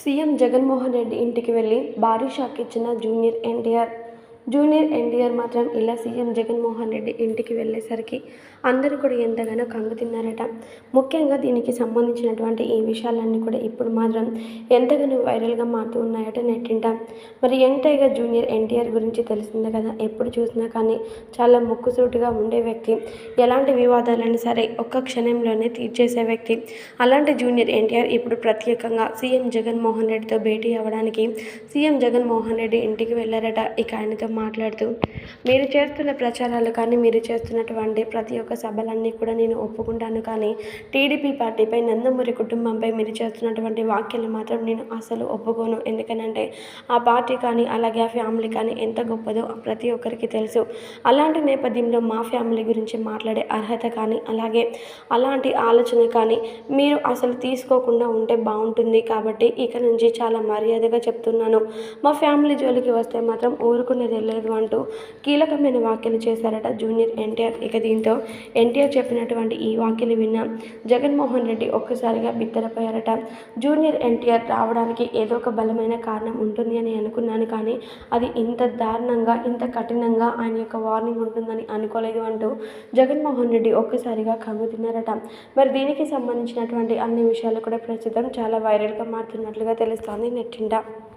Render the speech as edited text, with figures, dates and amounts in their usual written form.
CM Jaganmohan Reddy ఇంటికి వెళ్లి భారీ షాక్ ఇచ్చిన జూనియర్ ఎన్టీఆర్. జూనియర్ ఎన్టీఆర్ మాత్రం ఇలా సీఎం జగన్మోహన్ రెడ్డి ఇంటికి వెళ్ళేసరికి అందరూ కూడా ఎంతగానో కంగుతిన్నారట. ముఖ్యంగా దీనికి సంబంధించినటువంటి ఈ విషయాలన్నీ కూడా ఇప్పుడు మాత్రం ఎంతగానో వైరల్గా మారుతూ ఉన్నాయట నెట్టింట. మరి యంగ్ జూనియర్ ఎన్టీఆర్ గురించి తెలిసిందే కదా. ఎప్పుడు చూసినా కానీ చాలా ముక్కుసూటిగా ఉండే వ్యక్తి, ఎలాంటి వివాదాలను సరే ఒక్క క్షణంలోనే తీర్చేసే వ్యక్తి. అలాంటి జూనియర్ ఎన్టీఆర్ ఇప్పుడు ప్రత్యేకంగా సీఎం జగన్మోహన్ రెడ్డితో భేటీ అవ్వడానికి సీఎం జగన్మోహన్ రెడ్డి ఇంటికి వెళ్ళారట. ఇక ఆయనతో మాట్లాడుతూ, మీరు చేస్తున్న ప్రచారాలు కానీ, మీరు చేస్తున్నటువంటి ప్రతి ఒక్క సభలన్నీ కూడా నేను ఒప్పుకుంటాను, కానీ టీడీపీ పార్టీపై, నందమూరి కుటుంబంపై మీరు చేస్తున్నటువంటి వ్యాఖ్యలు మాత్రం నేను అసలు ఒప్పుకోను. ఎందుకనంటే ఆ పార్టీ కానీ, అలాగే ఆ ఫ్యామిలీ కానీ ఎంత గొప్పదో ప్రతి ఒక్కరికి తెలుసు. అలాంటి నేపథ్యంలో మా ఫ్యామిలీ గురించి మాట్లాడే అర్హత కానీ, అలాగే అలాంటి ఆలోచన కానీ మీరు అసలు తీసుకోకుండా ఉంటే బాగుంటుంది. కాబట్టి ఇక నుంచి చాలా మర్యాదగా చెప్తున్నాను, మా ఫ్యామిలీ జోలికి వస్తే మాత్రం ఊరుకునేది లేదు అంటూ కీలకమైన వ్యాఖ్యలు చేశారట జూనియర్ ఎన్టీఆర్. ఇక దీంతో ఎన్టీఆర్ చెప్పినటువంటి ఈ వ్యాఖ్యలు విన్న జగన్మోహన్ రెడ్డి ఒక్కసారిగా బిత్తరపోయారట. జూనియర్ ఎన్టీఆర్ రావడానికి ఏదో ఒక బలమైన కారణం ఉంటుంది అని అనుకున్నాను, కానీ అది ఇంత దారుణంగా, ఇంత కఠినంగా ఆయన యొక్క వార్నింగ్ ఉంటుందని అనుకోలేదు అంటూ జగన్మోహన్ రెడ్డి ఒక్కసారిగా కంగుతిన్నారట. మరి దీనికి సంబంధించినటువంటి అన్ని విషయాలు కూడా ప్రస్తుతం చాలా వైరల్గా మారుతున్నట్లుగా తెలుస్తోంది నెట్టింట.